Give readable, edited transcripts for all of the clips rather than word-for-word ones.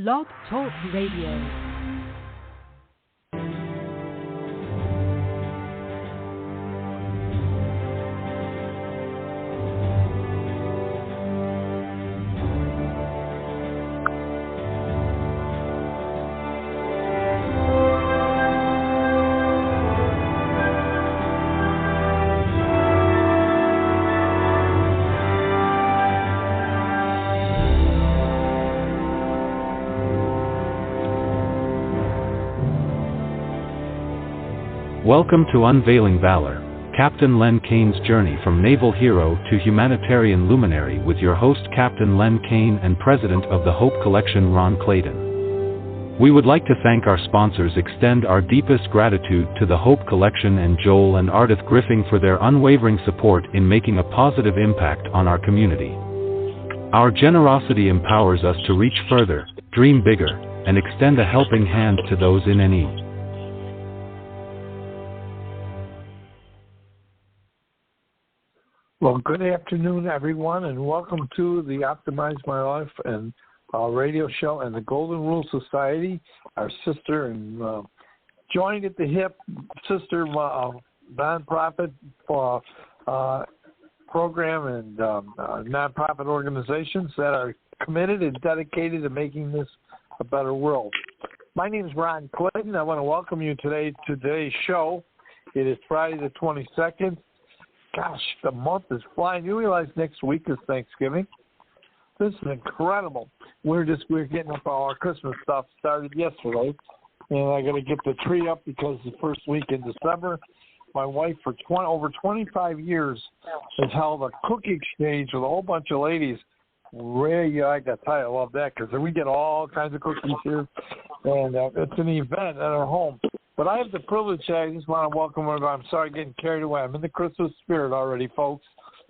Blog Talk Radio. Welcome to Unveiling Valor, Captain Len Kaine's journey from naval hero to humanitarian luminary with your host Captain Len Kaine and President of the Hope Collection Ron Clayton. We would like to thank our sponsors, extend our deepest gratitude to the Hope Collection and Joel and Ardith Griffin for their unwavering support in making a positive impact on our community. Our generosity empowers us to reach further, dream bigger, and extend a helping hand to those in need. Well, good afternoon, everyone, and welcome to the Optimize My Life and radio show and the Golden Rule Society, our sister and joined at the hip sister nonprofit program and nonprofit organizations that are committed and dedicated to making this a better world. My name is Ron Clayton. I want to welcome you today to today's show. It is Friday the 22nd. Gosh, the month is flying. You realize next week is Thanksgiving? This is incredible. We're getting up all our Christmas stuff started yesterday, and I got to get the tree up because the first week in December, my wife for over 25 years has held a cookie exchange with a whole bunch of ladies. Really, I got to tell you, I love that because we get all kinds of cookies here, and it's an event at our home. But I have the privilege, I just want to welcome everybody. I'm sorry getting carried away. I'm in the Christmas spirit already, folks.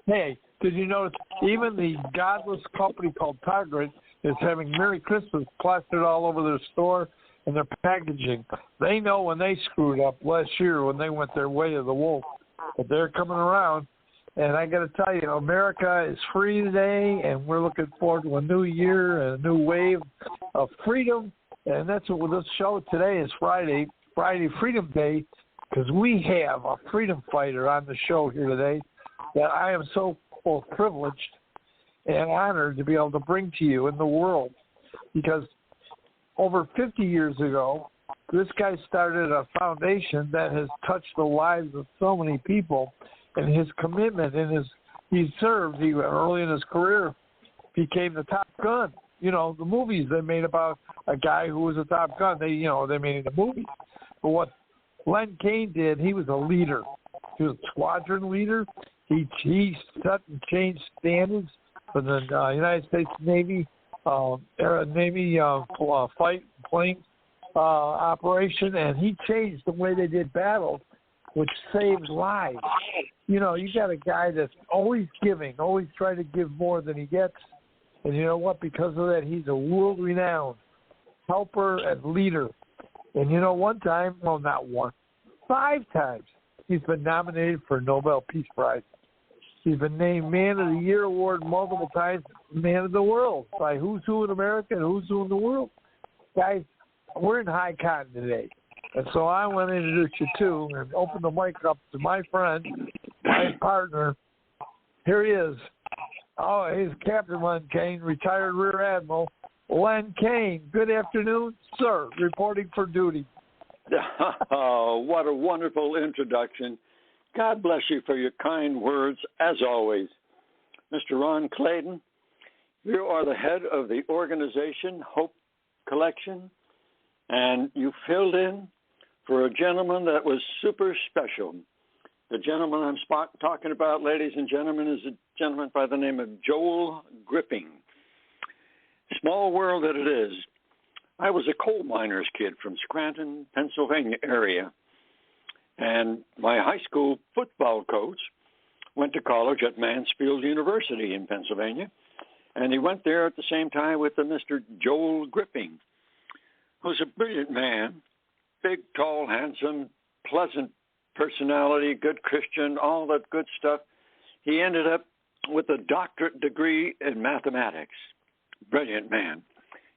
Hey, did you notice even the godless company called Target is having Merry Christmas plastered all over their store and their packaging? They know when they screwed up last year when they went their way of the wolf. But they're coming around. And I got to tell you, America is free today, and we're looking forward to a new year and a new wave of freedom. And that's what this show today is Friday Freedom Day, because we have a freedom fighter on the show here today that I am so both privileged and honored to be able to bring to you in the world. Because over 50 years ago, this guy started a foundation that has touched the lives of so many people, and his commitment and he early in his career became the Top Gun. You know, the movies they made about a guy who was a Top Gun, they made the movies. But what Len Kaine did, he was a leader. He was a squadron leader. He set and changed standards for the United States Navy fight plane operation, and he changed the way they did battle, which saved lives. You know, you got a guy that's always giving, always trying to give more than he gets. And you know what? Because of that, he's a world-renowned helper and leader. And you know, five times, he's been nominated for a Nobel Peace Prize. He's been named Man of the Year award multiple times, Man of the World, by Who's Who in America and Who's Who in the World. Guys, we're in high cotton today. And so I want to introduce you to and open the mic up to my friend, my partner. Here he is. Oh, he's Captain Len Kaine, retired Rear Admiral. Len Kaine, good afternoon, sir, reporting for duty. Oh, what a wonderful introduction. God bless you for your kind words, as always. Mr. Ron Clayton, you are the head of the organization Hope Collection, and you filled in for a gentleman that was super special. The gentleman I'm talking about, ladies and gentlemen, is a gentleman by the name of Joel Griffin. Small world that it is. I was a coal miner's kid from Scranton, Pennsylvania area, and my high school football coach went to college at Mansfield University in Pennsylvania, and he went there at the same time with Mr. Joel Griffin, who's a brilliant man, big, tall, handsome, pleasant personality, good Christian, all that good stuff. He ended up with a doctorate degree in mathematics. Brilliant man.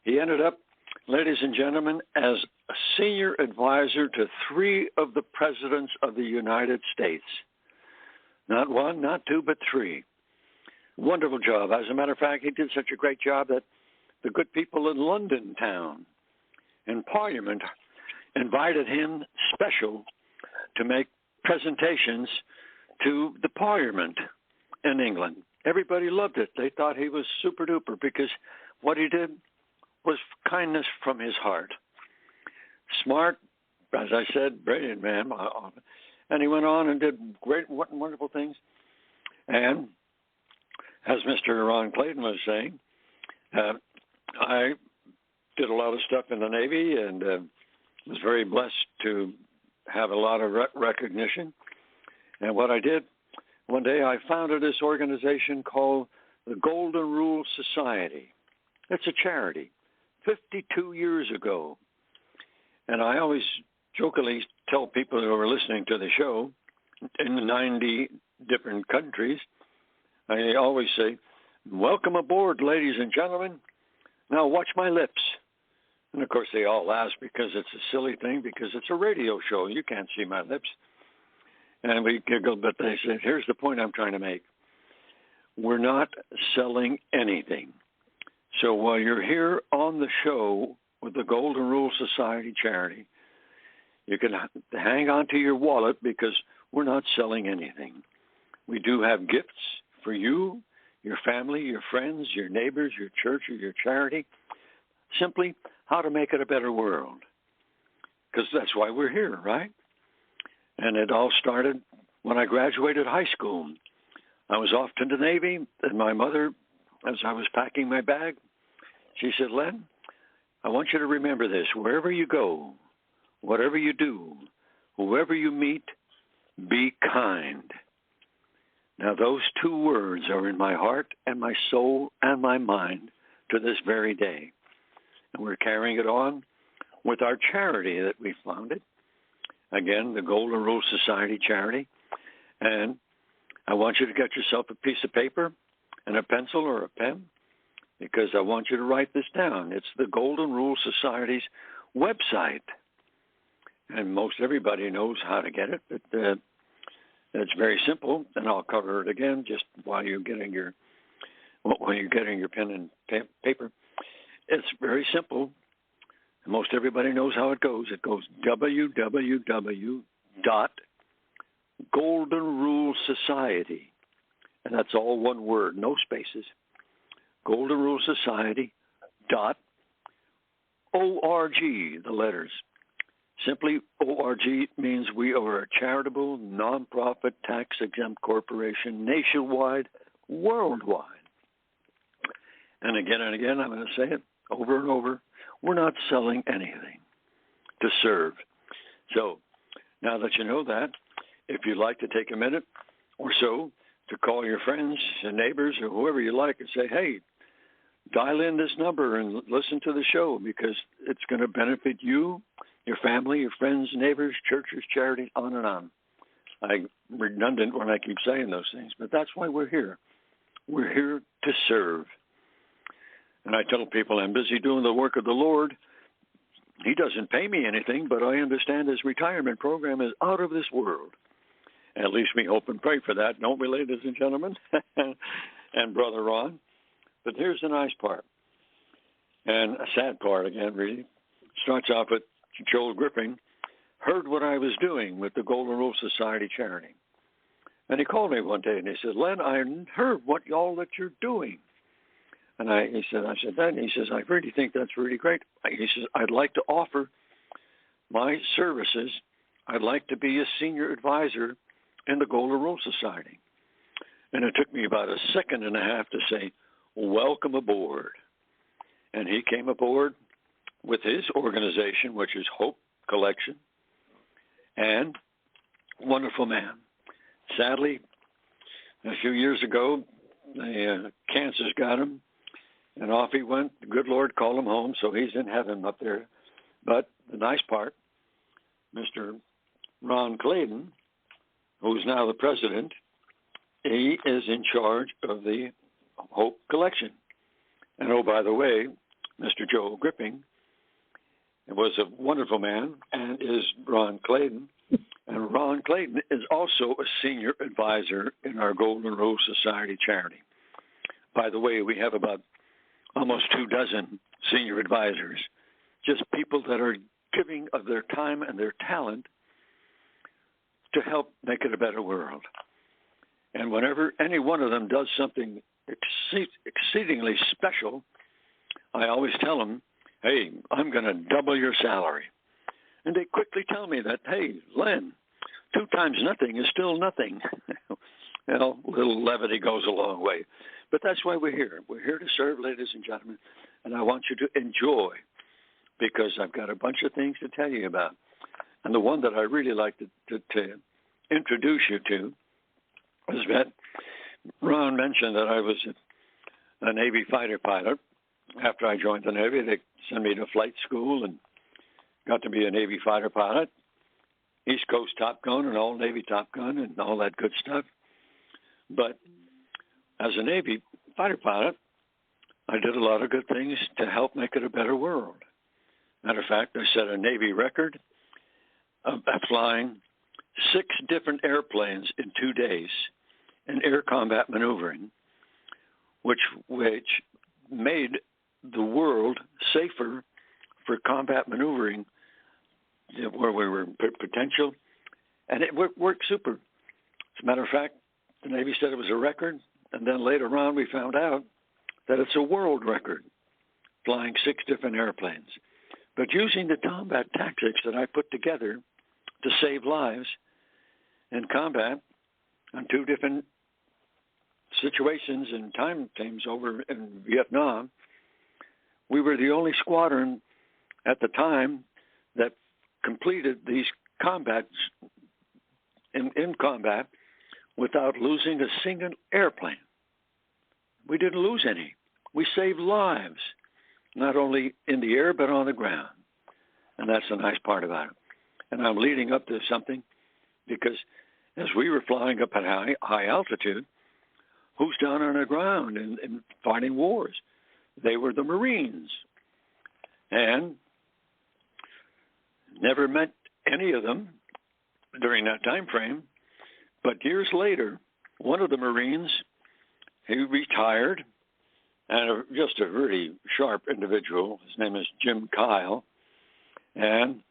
He ended up ladies and gentlemen, as a senior advisor to 3 of the presidents of the United States. Not 1, not 2, but 3. Wonderful job. As a matter of fact, he did such a great job that the good people in London town in Parliament invited him special to make presentations to the Parliament in England. Everybody loved it. They thought he was super duper because what he did was kindness from his heart. Smart, as I said, brilliant man. And he went on and did great, wonderful things. And as Mr. Ron Clayton was saying, I did a lot of stuff in the Navy and was very blessed to have a lot of recognition. And what I did, one day I founded this organization called the Golden Rule Society. It's a charity, 52 years ago. And I always jokingly tell people who are listening to the show in 90 different countries, I always say, welcome aboard, ladies and gentlemen. Now watch my lips. And, of course, they all laugh because it's a silly thing, because it's a radio show. You can't see my lips. And we giggle, but they said, here's the point I'm trying to make. We're not selling anything. So while you're here on the show with the Golden Rule Society charity, you can hang on to your wallet because we're not selling anything. We do have gifts for you, your family, your friends, your neighbors, your church, or your charity. Simply how to make it a better world. Because that's why we're here, right? And it all started when I graduated high school. I was off to the Navy, and my mother, as I was packing my bag, she said, Len, I want you to remember this. Wherever you go, whatever you do, whoever you meet, be kind. Now, those 2 words are in my heart and my soul and my mind to this very day. And we're carrying it on with our charity that we founded. Again, the Golden Rule Society charity. And I want you to get yourself a piece of paper and a pencil or a pen, because I want you to write this down. It's the Golden Rule Society's website. And most everybody knows how to get it, but it's very simple, and I'll cover it again just while you're getting your pen and paper. It's very simple. Most everybody knows how it goes. It goes www.goldenrulesociety, and that's all one word, no spaces. goldenrulesociety.org, the letters. Simply, ORG means we are a charitable, nonprofit, tax-exempt corporation nationwide, worldwide. And again, I'm going to say it over and over, we're not selling anything to serve. So now that you know that, if you'd like to take a minute or so to call your friends and neighbors or whoever you like and say, hey, dial in this number and listen to the show, because it's going to benefit you, your family, your friends, neighbors, churches, charities, on and on. I'm redundant when I keep saying those things, but that's why we're here. We're here to serve. And I tell people I'm busy doing the work of the Lord. He doesn't pay me anything, but I understand his retirement program is out of this world. At least we hope and pray for that, don't we, ladies and gentlemen? And Brother Ron. But here's the nice part, and a sad part again, really. Starts off with Joel Gripping heard what I was doing with the Golden Rule Society charity. And he called me one day and he said, Len, I heard what all that you're doing. And I said that, and he says, I really think that's really great. He says, I'd like to offer my services. I'd like to be a senior advisor in the Golden Rule Society. And it took me about a second and a half to say, welcome aboard. And he came aboard with his organization, which is Hope Collection, and wonderful man. Sadly, a few years ago, cancer's got him, and off he went. The good Lord called him home, so he's in heaven up there. But the nice part, Mr. Ron Clayton, who's now the president, he is in charge of the Hope Collection. And oh, by the way, Mr. Joe Gripping was a wonderful man and is Ron Clayton. And Ron Clayton is also a senior advisor in our Golden Rose Society charity. By the way, we have about almost 24 senior advisors, just people that are giving of their time and their talent to help make it a better world. And whenever any one of them does something exceedingly special, I always tell them, hey, I'm going to double your salary. And they quickly tell me that, hey, Len, 2 times nothing is still nothing. You know, a little levity goes a long way. But that's why we're here. We're here to serve, ladies and gentlemen, and I want you to enjoy, because I've got a bunch of things to tell you about. And the one that I really like to introduce you to is that Ron mentioned that I was a Navy fighter pilot. After I joined the Navy, they sent me to flight school and got to be a Navy fighter pilot, East Coast Top Gun and all Navy Top Gun and all that good stuff. But as a Navy fighter pilot, I did a lot of good things to help make it a better world. Matter of fact, I set a Navy record of flying 6 different airplanes in 2 days in air combat maneuvering, which made the world safer for combat maneuvering where we were potential, and it worked super. As a matter of fact, the Navy said it was a record, and then later on we found out that it's a world record, flying 6 different airplanes. But using the combat tactics that I put together to save lives in combat on 2 different situations and time frames over in Vietnam, we were the only squadron at the time that completed these combats in combat without losing a single airplane. We didn't lose any. We saved lives, not only in the air but on the ground. And that's the nice part about it. And I'm leading up to something because as we were flying up at high altitude, who's down on the ground and fighting wars? They were the Marines. And never met any of them during that time frame. But years later, one of the Marines, he retired, and just a really sharp individual. His name is Jim Kyle. And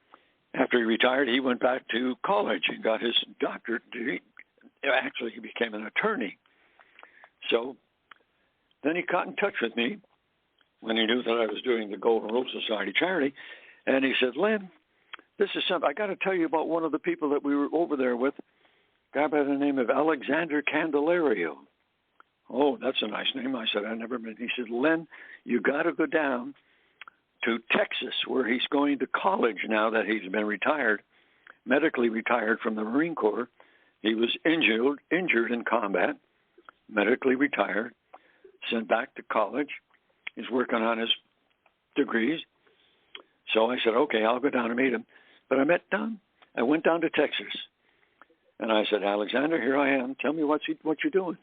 after he retired, he went back to college and got his doctorate degree. Actually, he became an attorney. So then he got in touch with me when he knew that I was doing the Golden Rose Society charity. And he said, Len, this is something. I got to tell you about one of the people that we were over there with, a guy by the name of Alexander Candelario. Oh, that's a nice name. I said, I never met. He said, Len, you got to go down to Texas, where he's going to college now that he's been retired, medically retired from the Marine Corps. He was injured in combat, medically retired, sent back to college. He's working on his degrees. So I said, okay, I'll go down and meet him. But I went down to Texas. And I said, Alexander, here I am. Tell me what you're doing.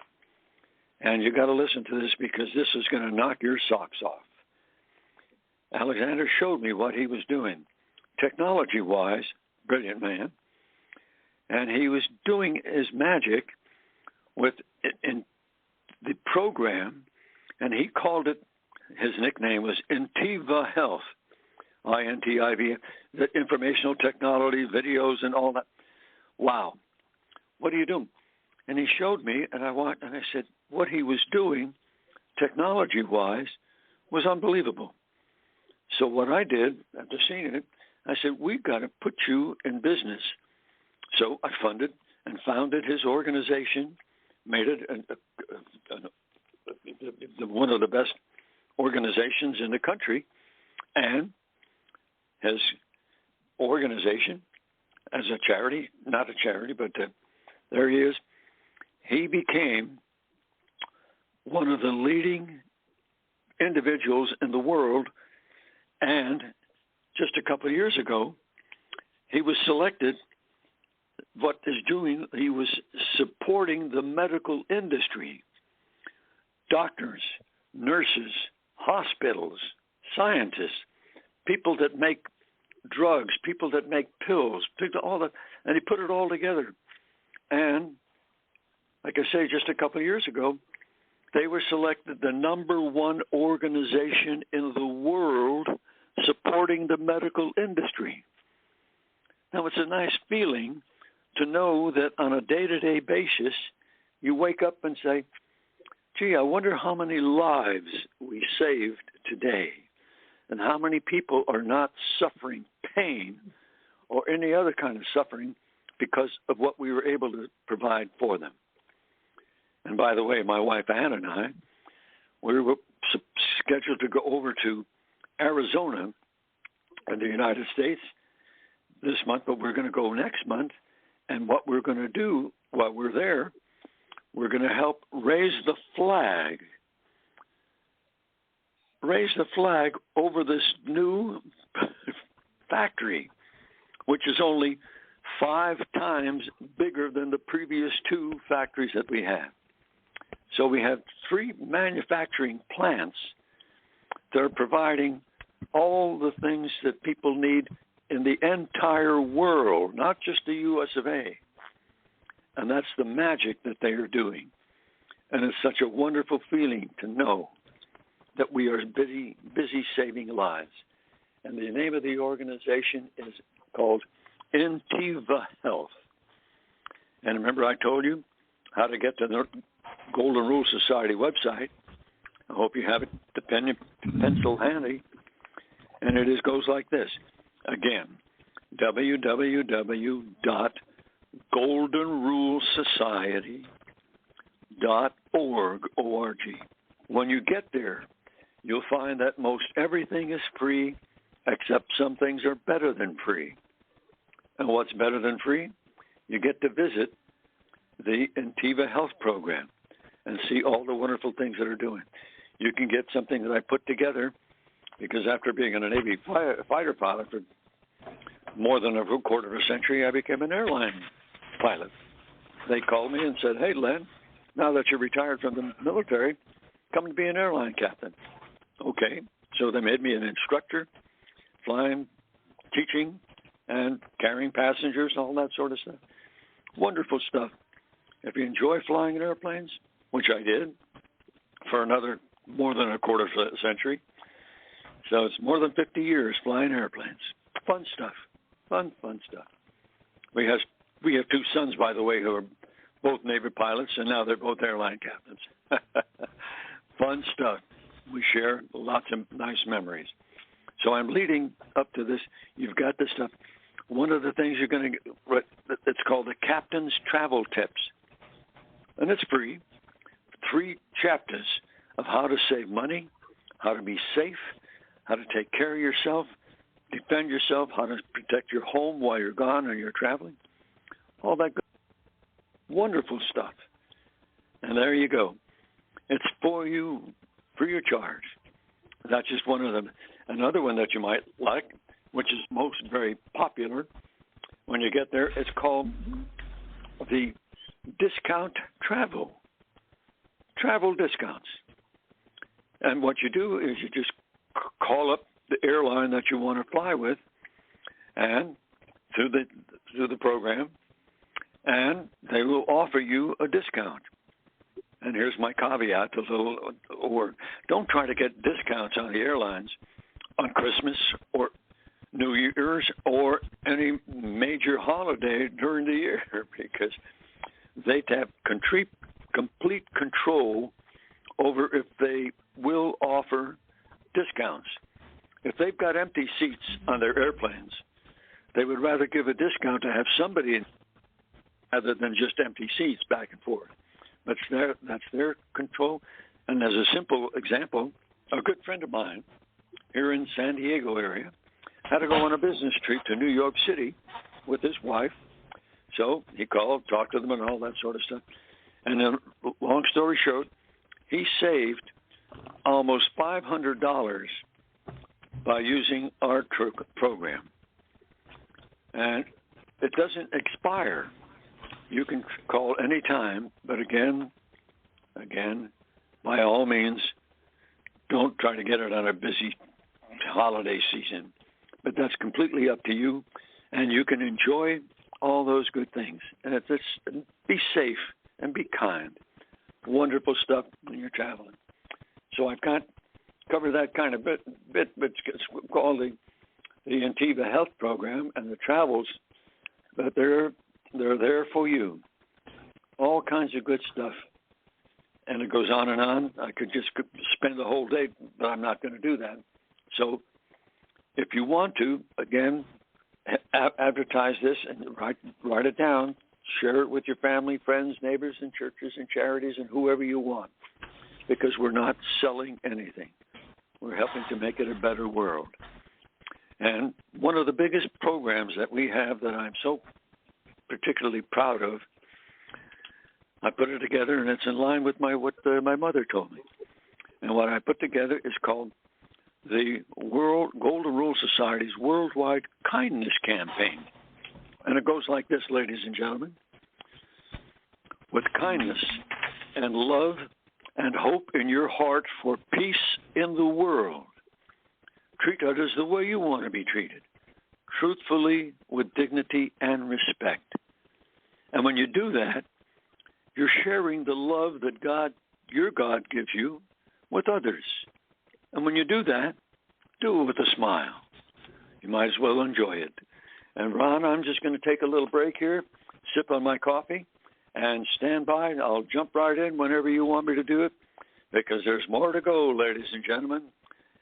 And you got to listen to this because this is going to knock your socks off. Alexander showed me what he was doing, technology-wise, brilliant man. And he was doing his magic in the program, and he called it, his nickname was Intiva Health, INTIV, the informational technology, videos, and all that. Wow, what are you doing? And he showed me, and I said, what he was doing, technology-wise, was unbelievable. So what I did, after seeing it, I said, we've got to put you in business. So I funded and founded his organization, made it one of the best organizations in the country, and his organization as a charity, not a charity, but there he is. He became one of the leading individuals in the world, and just a couple of years ago, he was selected. What is doing, he was supporting the medical industry, doctors, nurses, hospitals, scientists, people that make drugs, people that make pills, all that, and he put it all together. And like I say, just a couple of years ago, they were selected the #1 organization in the world supporting the medical industry. Now, it's a nice feeling to know that on a day-to-day basis, you wake up and say, gee, I wonder how many lives we saved today and how many people are not suffering pain or any other kind of suffering because of what we were able to provide for them. And by the way, my wife Ann and I, we were scheduled to go over to Arizona in the United States this month, but we're going to go next month. And what we're going to do while we're there, we're going to help raise the flag over this new factory, which is only 5 times bigger than the previous 2 factories that we have. So we have 3 manufacturing plants that are providing all the things that people need in the entire world, not just the U.S. of A. And that's the magic that they are doing. And it's such a wonderful feeling to know that we are busy saving lives. And the name of the organization is called Intiva Health. And remember I told you how to get to the Golden Rule Society website. I hope you have it, the pencil handy. And it goes like this. Again, www.goldenrulesociety.org. When you get there, you'll find that most everything is free, except some things are better than free. And what's better than free? You get to visit the Intiva Health Program and see all the wonderful things that are doing. You can get something that I put together because after being a Navy fighter pilot for more than a quarter of a century, I became an airline pilot. They called me and said, hey, Len, now that you're retired from the military, come to be an airline captain. Okay, so they made me an instructor, flying, teaching, and carrying passengers, all that sort of stuff. Wonderful stuff. If you enjoy flying in airplanes, which I did for another more than a quarter of a century, so it's more than 50 years flying airplanes. Fun stuff. Fun stuff. We have 2 sons, by the way, who are both Navy pilots, and now they're both airline captains. Fun stuff. We share lots of nice memories. So I'm leading up to this. You've got this stuff. One of the things you're going to get, it's called the Captain's Travel Tips. And it's free. 3 chapters of how to save money, how to be safe, how to take care of yourself, defend yourself, how to protect your home while you're gone or you're traveling. All that good, wonderful stuff. And there you go. It's for you, free of charge. That's just one of them. Another one that you might like, which is most very popular when you get there, it's called the Discount Travel discounts. And what you do is you just call up the airline that you want to fly with, and through the program, and they will offer you a discount. And here's my caveat, a little word. Don't try to get discounts on the airlines on Christmas or New Year's or any major holiday during the year, because they have complete control over if they will offer discounts. If they've got empty seats on their airplanes, they would rather give a discount to have somebody in rather than just empty seats back and forth. That's their control. And as a simple example, a good friend of mine here in San Diego area had to go on a business trip to New York City with his wife. So he called, talked to them and all that sort of stuff. And then, long story short, he saved almost $500 by using our program. And it doesn't expire. You can call any time, but again, by all means, don't try to get it on a busy holiday season. But that's completely up to you, and you can enjoy all those good things. And it's be safe and be kind. Wonderful stuff when you're traveling. So I can't cover that kind of bit, but it's called the Antiva Health Program and the travels, but they're there for you. All kinds of good stuff. And it goes on and on. I could just spend the whole day, but I'm not going to do that. So if you want to, again, advertise this and write it down. Share it with your family, friends, neighbors, and churches and charities and whoever you want, because we're not selling anything. We're helping to make it a better world. And one of the biggest programs that we have that I'm so particularly proud of, I put it together, and it's in line with what my mother told me. And what I put together is called the Golden Rule Society's Worldwide Kindness Campaign. And it goes like this, ladies and gentlemen. With kindness and love and hope in your heart for peace in the world, treat others the way you want to be treated, truthfully, with dignity and respect. And when you do that, you're sharing the love that your God gives you with others. And when you do that, do it with a smile. You might as well enjoy it. And Ron, I'm just going to take a little break here, sip on my coffee, and stand by. I'll jump right in whenever you want me to do it, because there's more to go, ladies and gentlemen.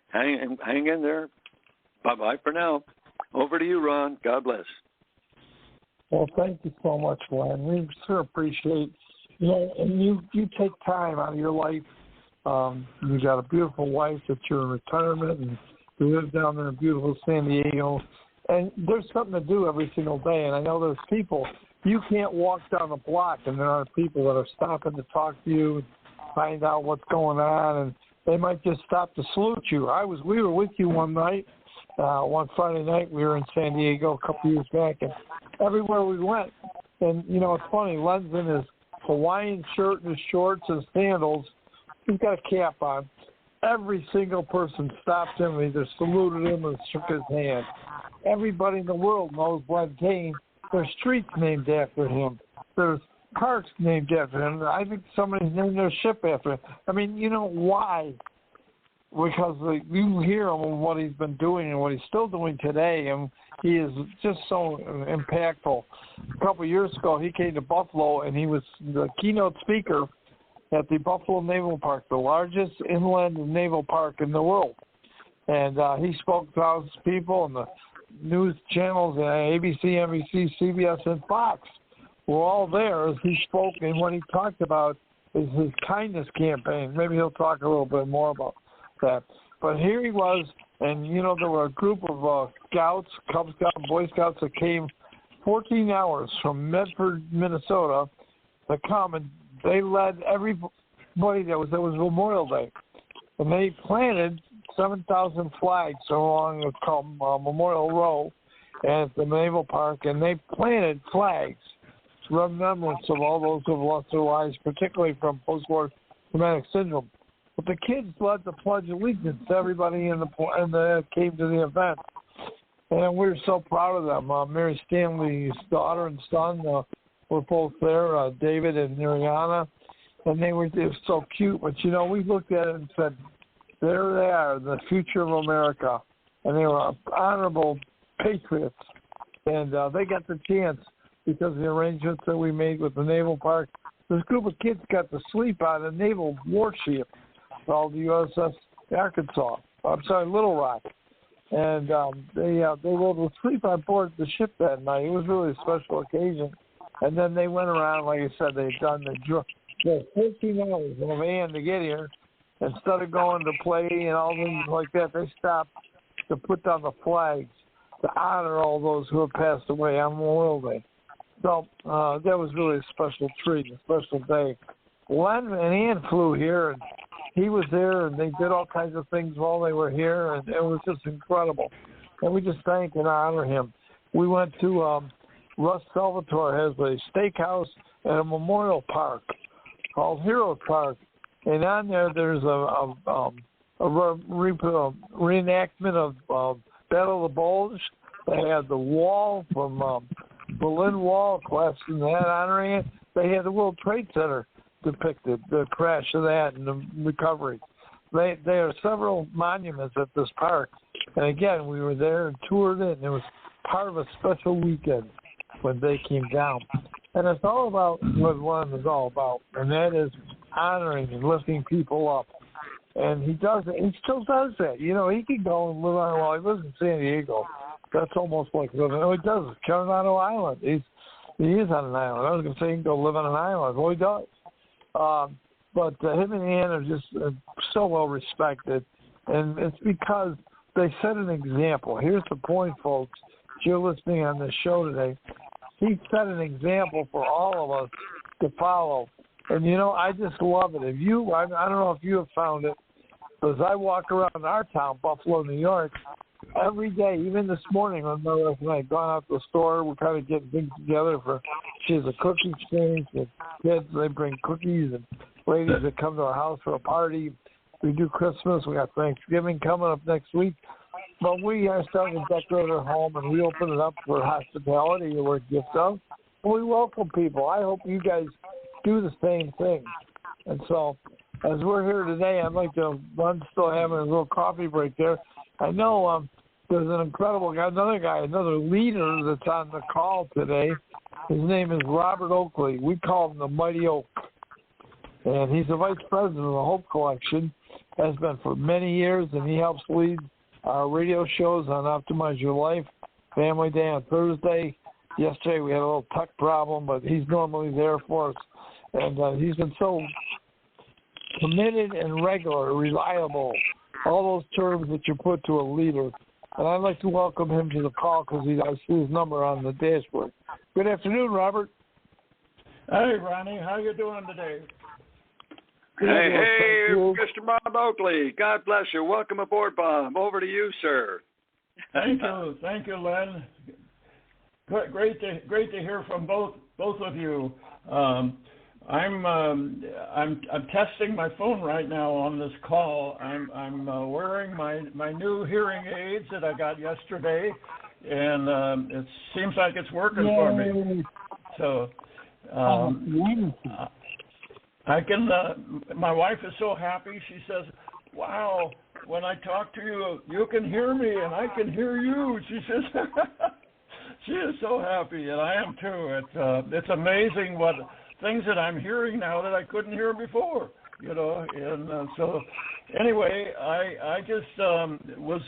Hang in there. Bye-bye for now. Over to you, Ron. God bless. Well, thank you so much, Len. We sure appreciate, and you take time out of your life. You got a beautiful wife that you're in retirement, and you live down there in beautiful San Diego. And there's something to do every single day. And I know there's people, you can't walk down the block, and there are people that are stopping to talk to you and find out what's going on, and they might just stop to salute you. We were with you one night, one Friday night. We were in San Diego a couple years back, and everywhere we went, and it's funny. Len's in his Hawaiian shirt and his shorts and sandals. He's got a cap on. Every single person stopped him and either saluted him or shook his hand. Everybody in the world knows Len Caine. There's streets named after him. There's parks named after him. I think somebody's named their ship after him. I mean, why? Because you hear him and what he's been doing and what he's still doing today, and he is just so impactful. A couple of years ago, he came to Buffalo, and he was the keynote speaker at the Buffalo Naval Park, the largest inland naval park in the world. And he spoke to thousands of people, and the news channels, ABC, NBC, CBS, and Fox were all there as he spoke, and what he talked about is his kindness campaign. Maybe he'll talk a little bit more about that. But here he was, and, there were a group of scouts, Cub Scouts, Boy Scouts that came 14 hours from Medford, Minnesota to come, and they led everybody that was Memorial Day. And they planted 7,000 flags along what's called Memorial Row at the Naval Park, and they planted flags to remembrance of all those who have lost their lives, particularly from post-war traumatic syndrome. But the kids led the Pledge of Allegiance to everybody that came to the event. And we're so proud of them. Mary Stanley's daughter and son were both there, David and Mariana, and they were so cute. But, we looked at it and said, there they are, the future of America. And they were honorable patriots. And they got the chance because of the arrangements that we made with the Naval Park. This group of kids got to sleep on a naval warship called the USS Little Rock. And they were able to sleep on board the ship that night. It was really a special occasion. And then they went around, like I said, they'd done the 14 hours in a van to get here. Instead of going to play and all things like that, they stopped to put down the flags to honor all those who have passed away on Memorial Day. So that was really a special treat, a special day. Len and Ann flew here, and he was there, and they did all kinds of things while they were here, and it was just incredible. And we just thank and honor him. We went to Russ Salvatore has a steakhouse and a memorial park called Hero Park. And on there's a reenactment of Battle of the Bulge. They had the wall from Berlin Wall question that honoring it. They had the World Trade Center depicted, the crash of that and the recovery. There are several monuments at this park. And again, we were there and toured it, and it was part of a special weekend when they came down. And it's all about what one is all about, and that is honoring and lifting people up. And he does it. He still does that. You know, he can go and live on, well, he lives in San Diego. That's almost like living. Oh, he does. Coronado Island. He is on an island. I was going to say he can go live on an island. Well, he does. But him and Ann are just so well respected. And it's because they set an example. Here's the point, folks. If you're listening on this show today, he set an example for all of us to follow. And, you know, I just love it. If you, I don't know if you have found it, but as I walk around our town, Buffalo, New York, every day, even this morning, when I've gone out to the store, we're kind of getting things together for, she has a cookie exchange, the kids, they bring cookies, and ladies that come to our house for a party. We do Christmas, we got Thanksgiving coming up next week. But we are starting to decorate our home, and we open it up for hospitality or gift of. And we welcome people. I hope you guys do the same thing. And so, as we're here today, I'd like to, Ron's still having a little coffee break there. I know there's an incredible guy, another leader that's on the call today. His name is Robert Oakley. We call him the Mighty Oak. And he's the vice president of the Hope Collection, has been for many years, and he helps lead our radio shows on Optimize Your Life, Family Day on Thursday. Yesterday we had a little tech problem, but he's normally there for us. And he's been so committed and regular, reliable, all those terms that you put to a leader. And I'd like to welcome him to the call because I see his number on the dashboard. Good afternoon, Robert. Hey, Ronnie. How you doing today? Hey, Mr. Bob Oakley. God bless you. Welcome aboard, Bob. Over to you, sir. Thank you, Len. Great to hear from both of you. I'm testing my phone right now on this call. I'm wearing my new hearing aids that I got yesterday, and it seems like it's working for me. So I can. My wife is so happy. She says, "Wow, when I talk to you, you can hear me, and I can hear you." She says, she is so happy, and I am too. It's amazing what things that I'm hearing now that I couldn't hear before. You know, and so anyway, I just was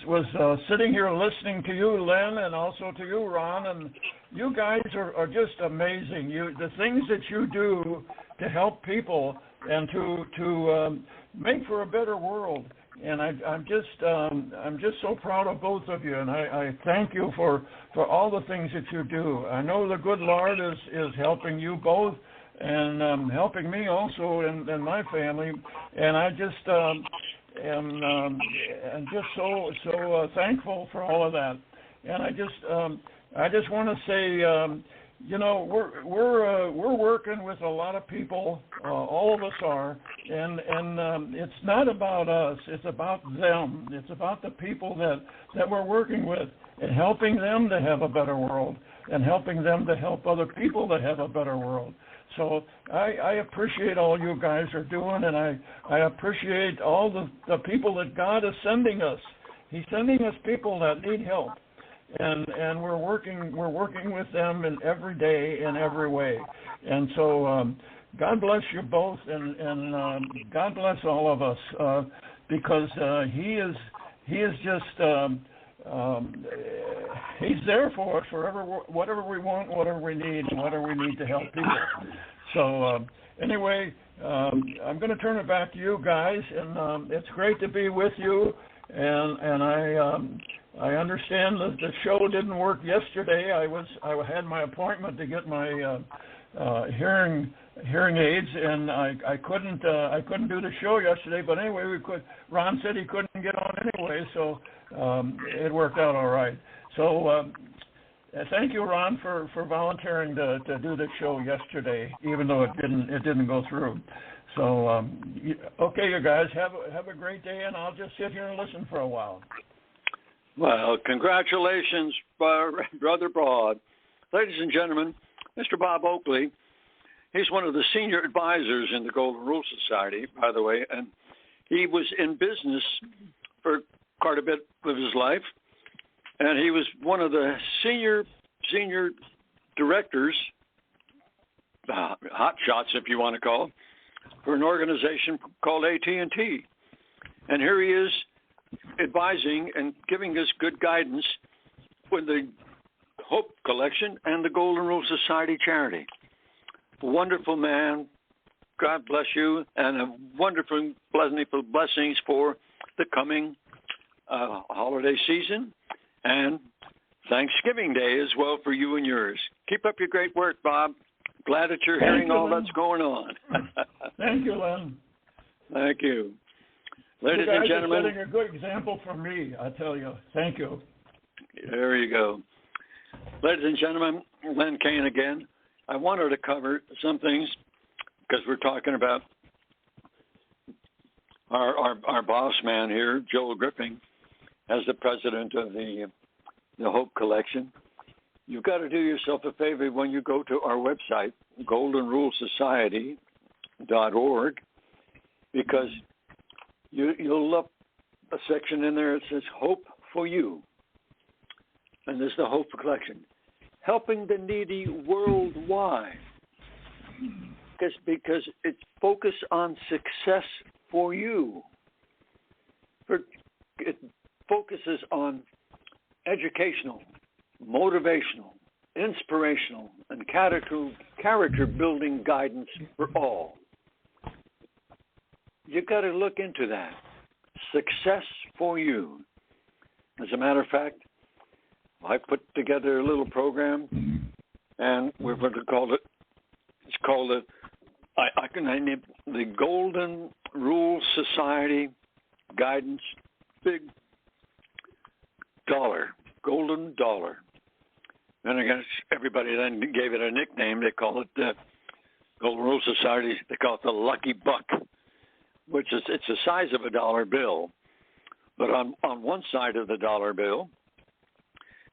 sitting here listening to you, Len, and also to you, Ron, and you guys are just amazing. The things that you do to help people and to make for a better world. And I'm just so proud of both of you, and I thank you for all the things that you do. I know the good Lord is helping you both and helping me also and my family, and I just am just so thankful for all of that. And I just want to say. You know, we're working with a lot of people. All of us are, and it's not about us. It's about them. It's about the people that we're working with, and helping them to have a better world, and helping them to help other people to have a better world. So I appreciate all you guys are doing, and I appreciate all the people that God is sending us. He's sending us people that need help. And we're working with them in every day in every way, and so God bless you both, and God bless all of us because He is just He's there for us whatever we want, whatever we need, and whatever we need to help people. So anyway, I'm going to turn it back to you guys, and it's great to be with you, and I understand that the show didn't work yesterday. I had my appointment to get my hearing aids, and I couldn't do the show yesterday. But anyway, we could. Ron said he couldn't get on anyway, so it worked out all right. So thank you, Ron, for volunteering to do the show yesterday, even though it didn't go through. So okay, you guys have a great day, and I'll just sit here and listen for a while. Well, congratulations, Brother Broad. Ladies and gentlemen, Mr. Bob Oakley, he's one of the senior advisors in the Golden Rule Society, by the way, and he was in business for quite a bit of his life, and he was one of the senior directors, hot shots, if you want to call, for an organization called AT&T. And here he is advising and giving us good guidance with the Hope Collection and the Golden Rule Society charity. Wonderful man. God bless you, and a wonderful blessings for the coming holiday season and Thanksgiving Day as well for you and yours. Keep up your great work, Bob. Glad that you're hearing all that's going on. Thank you, Len. Thank you. Ladies and gentlemen. You're setting a good example for me, I tell you. Thank you. There you go. Ladies and gentlemen, Len Kaine again. I wanted to cover some things because we're talking about our boss man here, Joel Griffin, as the president of the Hope Collection. You've got to do yourself a favor when you go to our website, goldenrulesociety.org, because you'll look a section in there that says Hope for You. And this is the Hope Collection. Helping the needy worldwide. Because it's focused on success for you. It focuses on educational, motivational, inspirational, and character building guidance for all. You've got to look into that. Success for you. As a matter of fact, I put together a little program, and we're going to call it. It's called I can name it the Golden Rule Society Guidance Big Dollar, Golden Dollar. And I guess everybody then gave it a nickname. They call it the Golden Rule Society. They call it the Lucky Buck, which is it's the size of a dollar bill, but on one side of the dollar bill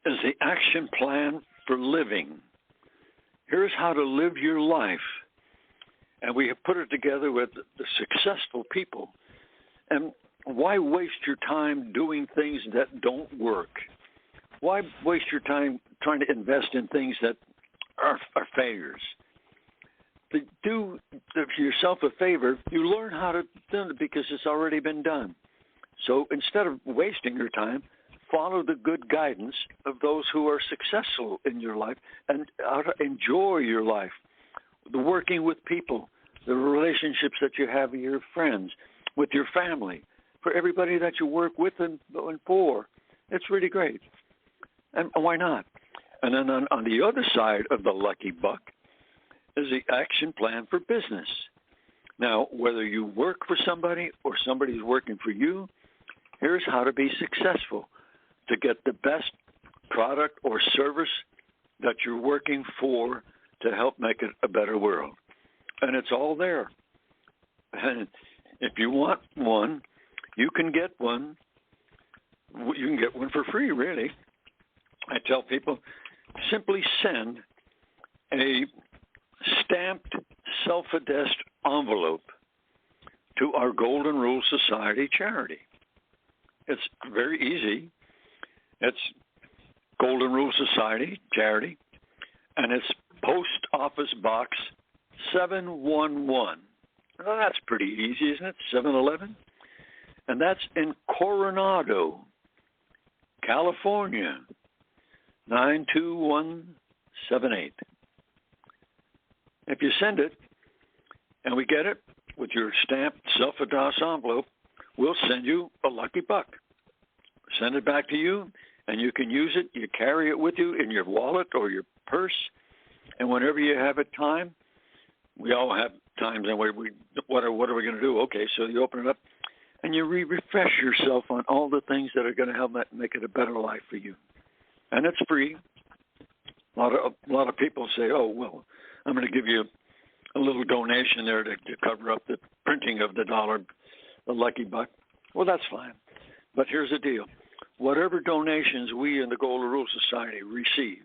is the action plan for living. Here's how to live your life. And we have put it together with the successful people. And why waste your time doing things that don't work? Why waste your time trying to invest in things that are failures? To do yourself a favor, you learn how to do it because it's already been done. So instead of wasting your time, follow the good guidance of those who are successful in your life and how to enjoy your life, the working with people, the relationships that you have with your friends, with your family, for everybody that you work with and for. It's really great. And why not? And then on the other side of the Lucky Buck is the action plan for business. Now, whether you work for somebody or somebody's working for you, here's how to be successful, to get the best product or service that you're working for to help make it a better world. And it's all there. And if you want one, you can get one. You can get one for free, really. I tell people, simply send a stamped self-addressed envelope to our Golden Rule Society charity. It's very easy. It's Golden Rule Society charity, and it's Post Office Box 711. Well, that's pretty easy, isn't it? 711. And that's in Coronado, California, 92178. If you send it and we get it with your stamped self-addressed envelope, we'll send you a Lucky Buck. Send it back to you, and you can use it. You carry it with you in your wallet or your purse, and whenever you have a time, we all have times and what are we going to do? Okay, so you open it up, and you refresh yourself on all the things that are going to help make it a better life for you. And it's free. A lot of people say, oh, well, I'm going to give you a little donation there to cover up the printing of the Lucky Buck. Well, that's fine. But here's the deal. whatever donations we in the Golden Rule Society receive,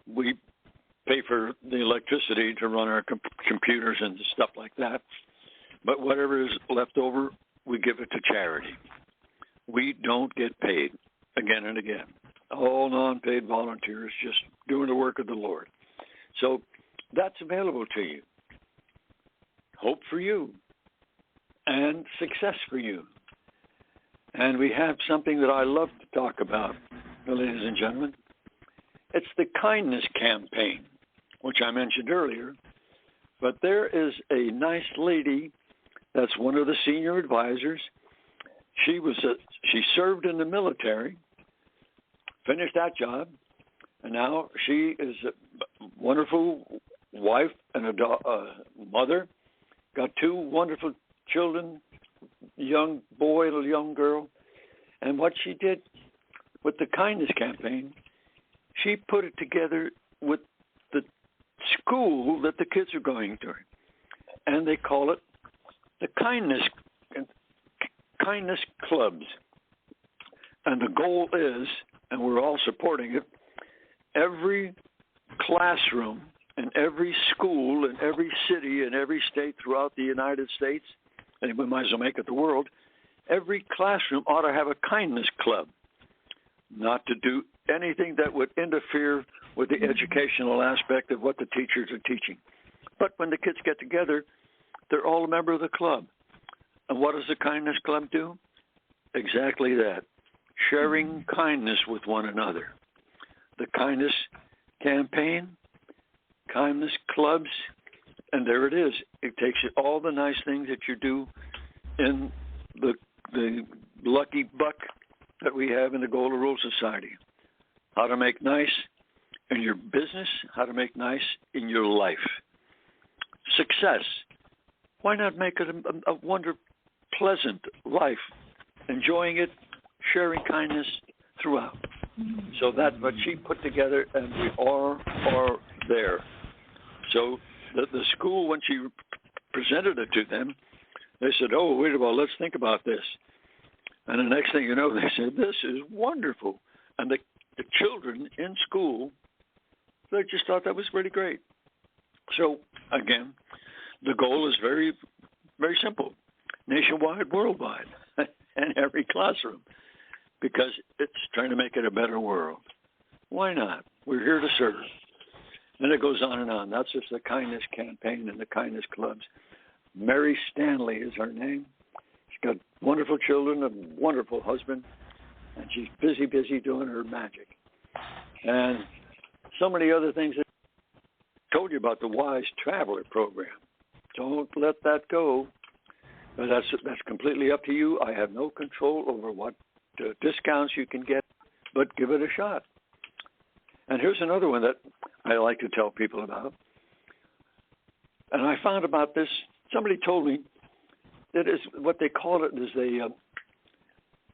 we pay for the electricity to run our computers and stuff like that. But whatever is left over, we give it to charity. We don't get paid again and again. All non-paid volunteers just doing the work of the Lord. So that's available to you. Hope for you and success for you. And we have something that I love to talk about, ladies and gentlemen. It's the kindness campaign, which I mentioned earlier. But there is a nice lady that's one of the senior advisors. She served in the military, finished that job, and now she is a wonderful wife and a mother. Got 2 wonderful children, young boy and a young girl. And what she did with the kindness campaign, she put it together with the school that the kids are going to. And they call it the kindness clubs. And the goal is, and we're all supporting it, every classroom in every school in every city in every state throughout the United States, and we might as well make it the world, every classroom ought to have a kindness club, not to do anything that would interfere with the educational aspect of what the teachers are teaching. But when the kids get together, they're all a member of the club. And what does the kindness club do? Exactly that, sharing kindness with one another. The kindness campaign, kindness clubs, and there it is. It takes all the nice things that you do in the lucky buck that we have in the Golden Rule Society. How to make nice in your business, how to make nice in your life. Success. Why not make it a pleasant life, enjoying it, sharing kindness throughout. So that's what she put together, and we are there. So the school, when she presented it to them, they said, oh, wait a minute, let's think about this. And the next thing you know, they said, this is wonderful. And the children in school, they just thought that was really great. So, again, the goal is very, very simple. Nationwide, worldwide, and every classroom, because it's trying to make it a better world. Why not? We're here to serve. And it goes on and on. That's just the kindness campaign and the kindness clubs. Mary Stanley is her name. She's got wonderful children, a wonderful husband, and she's busy doing her magic. And so many other things. I told you about the Wise Traveler program. Don't let that go. But that's completely up to you. I have no control over what discounts you can get, but give it a shot. And here's another one that I like to tell people about. And I found about this. Somebody told me that is what they call it is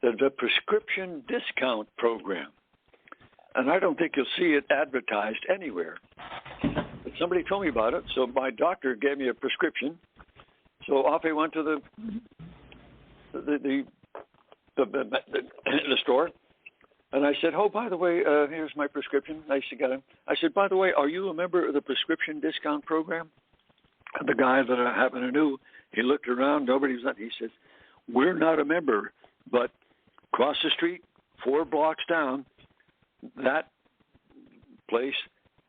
the prescription discount program. And I don't think you'll see it advertised anywhere. But somebody told me about it, so my doctor gave me a prescription. So off I went to the store, and I said, "Oh, by the way, here's my prescription." I said, "By the way, are you a member of the prescription discount program?" And the guy that I happen to know, he looked around. Nobody was. He says, "We're not a member, but across the street, 4 blocks down, that place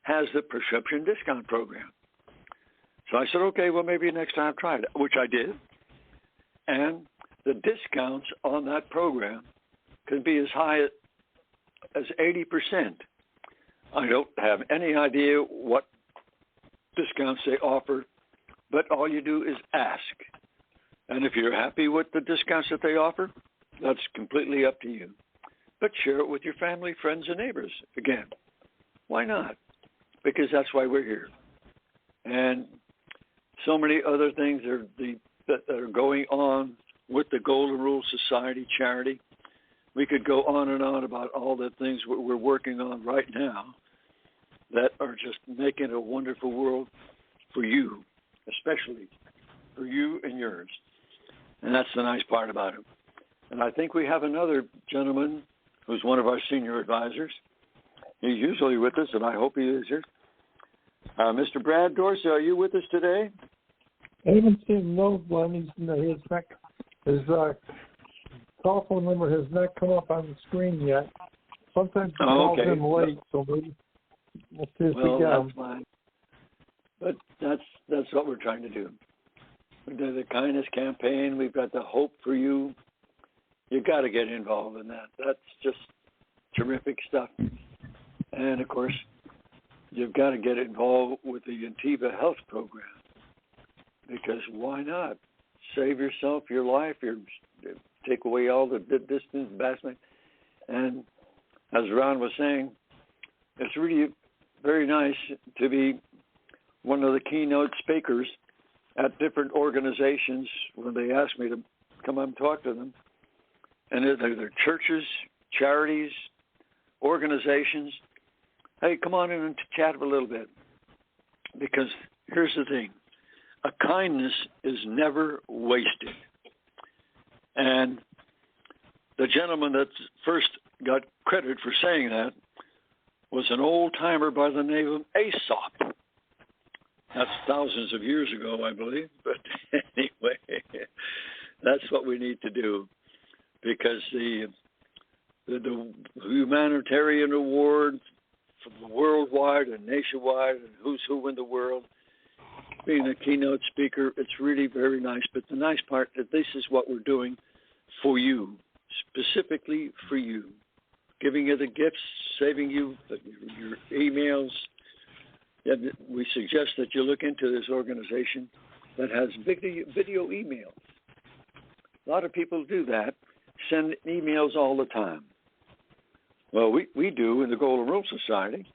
has the prescription discount program." So I said, okay, well, maybe next time I'll try it, which I did. And the discounts on that program can be as high as 80%. I don't have any idea what discounts they offer, but all you do is ask. And if you're happy with the discounts that they offer, that's completely up to you. But share it with your family, friends, and neighbors. Again, why not? Because that's why we're here. And so many other things that are going on with the Golden Rule Society charity. We could go on and on about all the things we're working on right now that are just making a wonderful world for you, especially for you and yours. And that's the nice part about it. And I think we have another gentleman who's one of our senior advisors. He's usually with us, and I hope he is here. Mr. Brad Dorsey, are you with us today? I haven't seen no one. His cell phone number has not come up on the screen yet. Sometimes he calls in late, so maybe we'll see if we get him. That's fine. But that's what we're trying to do. We do the kindness campaign. We've got the Hope for You. You got to get involved in that. That's just terrific stuff. And of course, you've got to get involved with the Antiva Health Program, because why not? Save yourself, your life, take away all the distance, embarrassment. And as Ron was saying, it's really very nice to be one of the keynote speakers at different organizations when they ask me to come up and talk to them. And they're churches, charities, organizations. Hey, come on in and chat a little bit. Because here's the thing. A kindness is never wasted. And the gentleman that first got credit for saying that was an old-timer by the name of Aesop. That's thousands of years ago, I believe. But anyway, that's what we need to do. Because the humanitarian award from worldwide and nationwide and who's who in the world, being a keynote speaker, it's really very nice. But the nice part is this is what we're doing for you, specifically for you, giving you the gifts, saving you your emails. And we suggest that you look into this organization that has video emails. A lot of people do that, send emails all the time. Well, we do in the Golden Rule Society.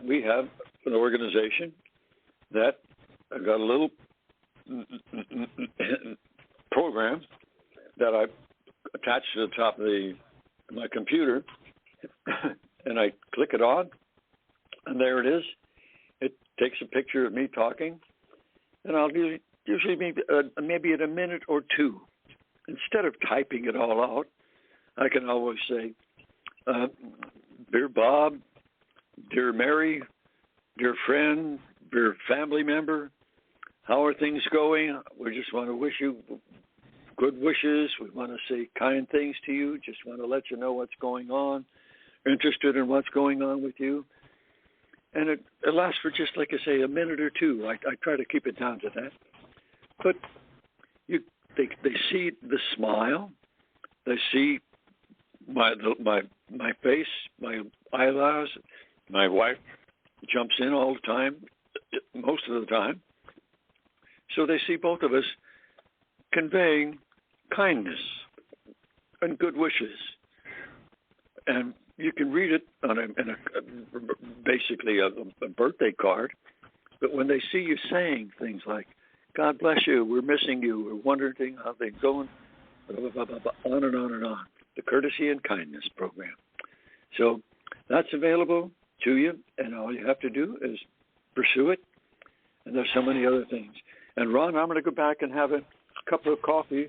We have an organization that got a little program that I attach to the top of my computer, and I click it on, and there it is. It takes a picture of me talking, and I'll usually maybe in a minute or two. Instead of typing it all out, I can always say, dear Bob, dear Mary, dear friend, dear family member, how are things going? We just want to wish you good wishes. We want to say kind things to you. Just want to let you know what's going on. Interested in what's going on with you. And it lasts for just, like I say, a minute or two. I try to keep it down to that. But they see the smile. They see my face, my eyelash. My wife jumps in all the time, most of the time. So they see both of us conveying kindness and good wishes. And you can read it on basically a birthday card. But when they see you saying things like, God bless you, we're missing you, we're wondering how they're going, blah, blah, blah, blah, on and on and on. The Courtesy and Kindness Program. So that's available to you, and all you have to do is pursue it. And there's so many other things. And Ron, I'm going to go back and have a cup of coffee.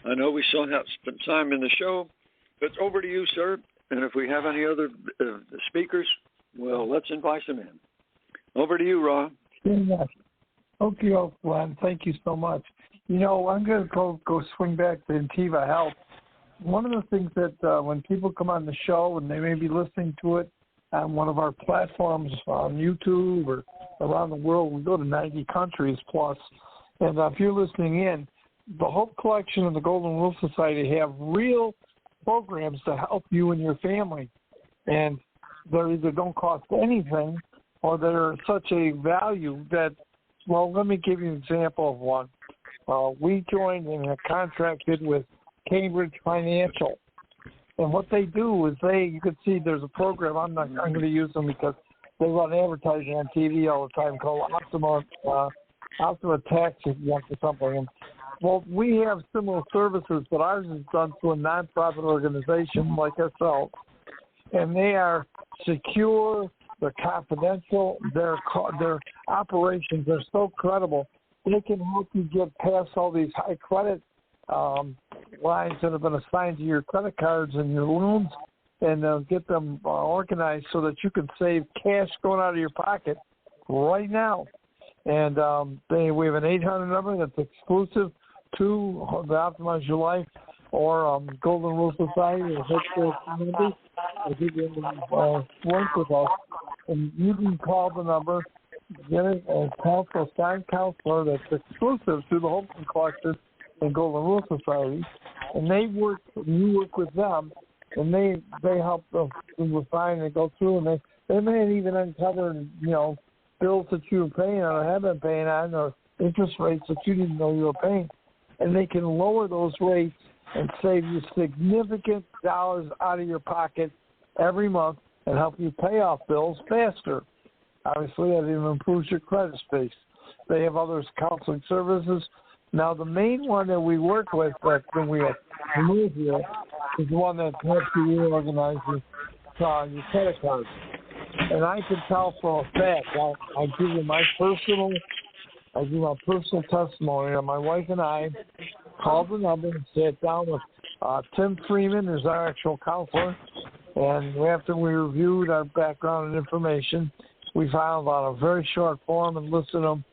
I know we still have some time in the show, but over to you, sir. And if we have any other speakers, well, let's invite them in. Over to you, Ron. Yeah. Okay, Ron. Thank you so much. You know, I'm going to go swing back to Antiva Health. One of the things that when people come on the show and they may be listening to it on one of our platforms on YouTube or around the world, we go to 90 countries plus. And if you're listening in, the Hope Collection and the Golden Rule Society have real programs to help you and your family. And they either don't cost anything or they're such a value that, well, let me give you an example of one. We joined and have contracted with Cambridge Financial. And what they do is you can see there's a program, I'm going to use them because they run advertising on TV all the time called Optima Tax Exempt or something. And, well, we have similar services, but ours is done through a nonprofit organization like ourselves. And they are secure, they're confidential, their operations are so credible, they can help you get past all these high credit lines that have been assigned to your credit cards and your loans, and get them organized so that you can save cash going out of your pocket right now. And we have an 800 number that's exclusive to the Optimize Your Life or Golden Rule Society or Healthcare Community. I'll give you a link with us. And you can call the number, get a signed counselor that's exclusive to the Hope Collection and Golden Rule Society. And you work with them, and they help them refine and go through, and they may even uncover, bills that you were paying on or have been paying on, or interest rates that you didn't know you were paying. And they can lower those rates and save you significant dollars out of your pocket every month and help you pay off bills faster. Obviously, that even improves your credit space. They have other counseling services. Now, the main one that we work with that we have moved here is the one that helps you reorganize your credit cards. And I can tell for a fact, I give you my personal testimony. My wife and I called the number and sat down with Tim Freeman, who's our actual counselor. And after we reviewed our background and information, we found out a very short form and listed them,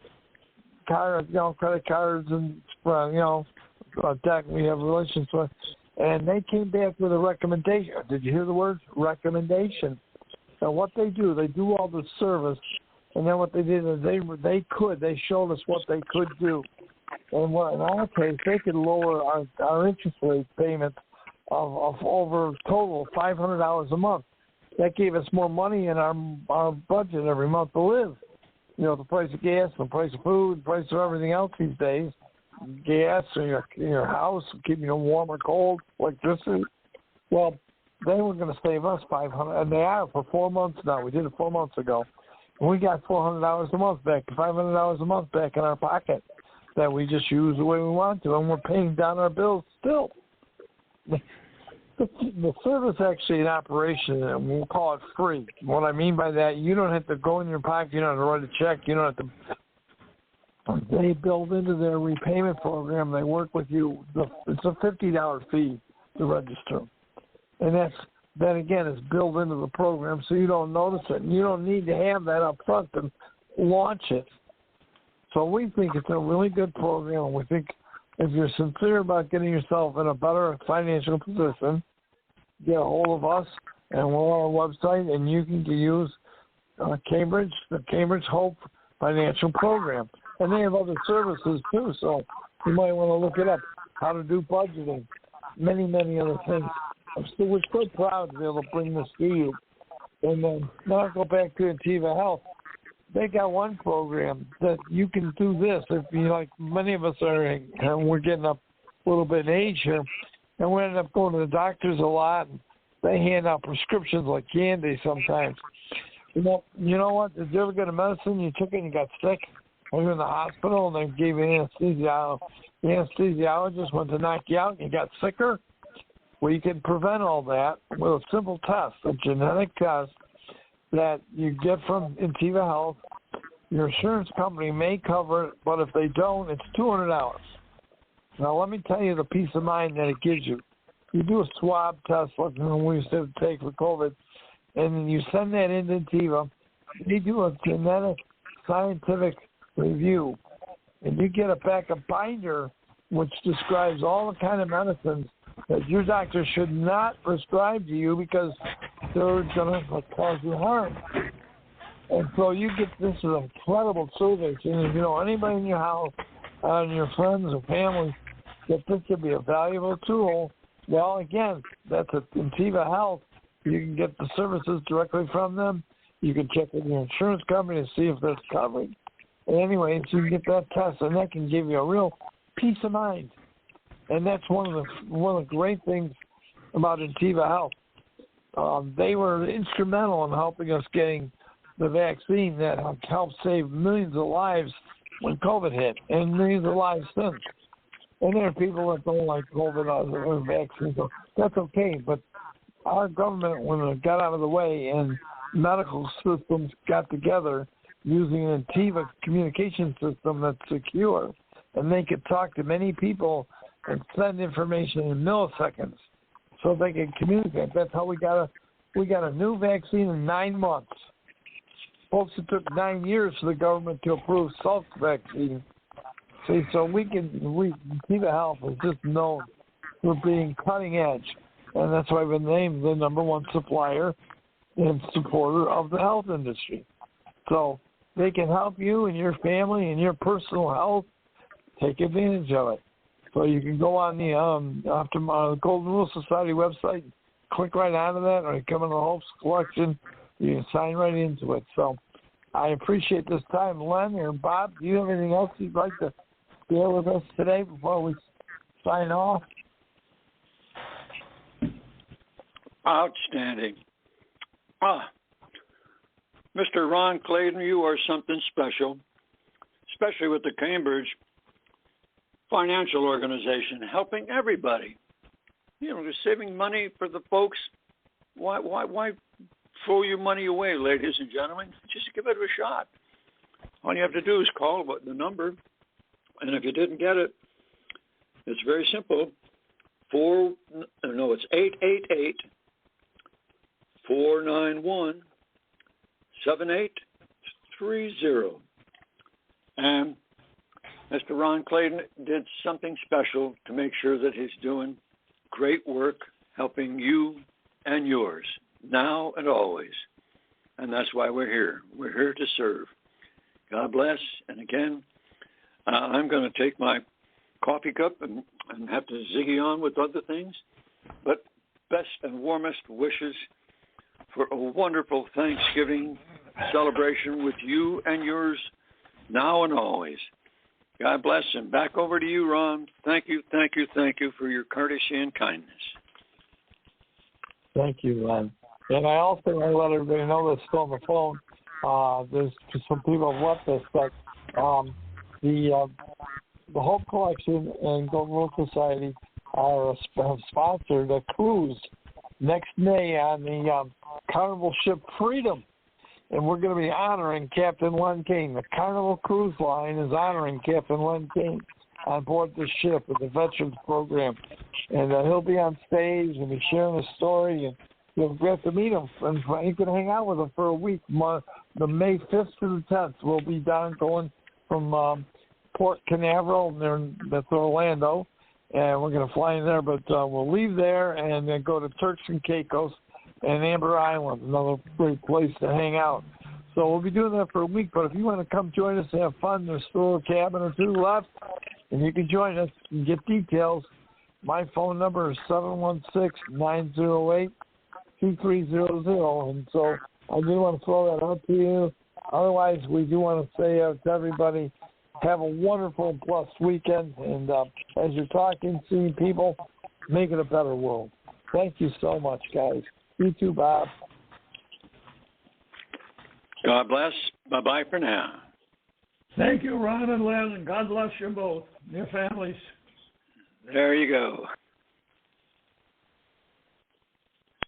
credit cards and debt we have relations with. And they came back with a recommendation. Did you hear the word recommendation? Now, what they do all the service, and then what they did is they showed us what they could do. And in our case, they could lower our interest rate payment of over total $500 a month. That gave us more money in our budget every month to live. The price of gas, the price of food, the price of everything else these days. Gas in your house, keeping you warm or cold, electricity. Well, they were going to save us $500, and they are for 4 months now. We did it 4 months ago. And we got $400 a month back, $500 a month back in our pocket that we just use the way we want to, and we're paying down our bills still. The service actually in operation, and we'll call it free. What I mean by that, you don't have to go in your pocket, you don't have to write a check, you don't have to. They build into their repayment program. They work with you. It's a $50 fee to register. And that again is built into the program, so you don't notice it. And you don't need to have that up front to launch it. So we think it's a really good program. We think if you're sincere about getting yourself in a better financial position, get a hold of us, and we're on our website, and you can use the Cambridge Hope Financial Program. And they have other services too, so you might want to look it up, how to do budgeting, many, many other things. We're so proud to be able to bring this to you. And then now I'll go back to Intiva Health. They got one program that you can do this. If you like, many of us are, and we're getting up a little bit in age here, and we end up going to the doctors a lot. And they hand out prescriptions like candy sometimes. You know what? Did you ever get a medicine you took it and you got sick? Or you're in the hospital and they gave you anesthesia. The anesthesiologist went to knock you out and you got sicker? Well, you can prevent all that with a simple test, a genetic test that you get from Intiva Health. Your insurance company may cover it, but if they don't, it's $200. Now, let me tell you the peace of mind that it gives you. You do a swab test like we used to take for COVID, and then you send that into Intiva. They do a genetic scientific review, and you get a binder which describes all the kind of medicines that your doctor should not prescribe to you because they're going to cause you harm. And so you get this is an incredible service. And if you know anybody in your house, and your friends or family, that this could be a valuable tool, well, again, that's at Intiva Health. You can get the services directly from them. You can check with your insurance company to see if that's covered. And anyway, so you can get that test, and that can give you a real peace of mind. And that's one of the great things about Intiva Health. They were instrumental in helping us getting the vaccine that helped save millions of lives when COVID hit, and millions of lives since. And there are people that don't like COVID or vaccines. So that's okay, but our government, when it got out of the way and medical systems got together using an Intiva communication system that's secure, and they could talk to many people and send information in milliseconds so they can communicate. That's how we got a new vaccine in 9 months. Folks, it took 9 years for the government to approve Salk vaccine. See, so we Kiva Health is just known for being cutting edge, and that's why we've been named the #1 supplier and supporter of the health industry. So they can help you and your family and your personal health. Take advantage of it. So you can go on the Golden Rule Society website, click right onto that, or you come in the Hope's Collection, you can sign right into it. So I appreciate this time. Len or Bob, do you have anything else you'd like to share with us today before we sign off? Outstanding. Mr. Ron Clayton, you are something special, especially with the Cambridge Financial Organization, helping everybody. You know, saving money for the folks. Why throw your money away, ladies and gentlemen? Just give it a shot. All you have to do is call the number, and if you didn't get it, it's very simple. It's 888-491-7830. And Mr. Ron Clayton did something special to make sure that he's doing great work helping you and yours now and always. And that's why we're here. We're here to serve. God bless. And again, I'm going to take my coffee cup and have to ziggy on with other things. But best and warmest wishes for a wonderful Thanksgiving celebration with you and yours now and always. God bless, and back over to you, Ron. Thank you for your courtesy and kindness. Thank you, Ron. And I also want to let everybody know that's still on the phone. There's some people have left us, but the Hope Collection and Golden Rule Society have sponsored a cruise next May on the Carnival ship Freedom. And we're going to be honoring Captain Len Kaine. The Carnival Cruise Line is honoring Captain Len Kaine on board the ship with the Veterans Program. And he'll be on stage and be sharing a story, and you'll get to meet him. And you can hang out with him for a week. The May 5th to the 10th, we'll be going from Port Canaveral, that's Orlando, and we're going to fly in there. But we'll leave there and then go to Turks and Caicos and Amber Island, another great place to hang out. So we'll be doing that for a week, but if you want to come join us and have fun, there's still a cabin or two left, and you can join us and get details. My phone number is 716-908-2300, and so I do want to throw that out to you. Otherwise, we do want to say to everybody, have a wonderful and blessed weekend, and as you're talking, seeing people, make it a better world. Thank you so much, guys. You too, Bob. God bless. Bye-bye for now. Thank you, Ron and Len, and God bless you both and your families. There you go.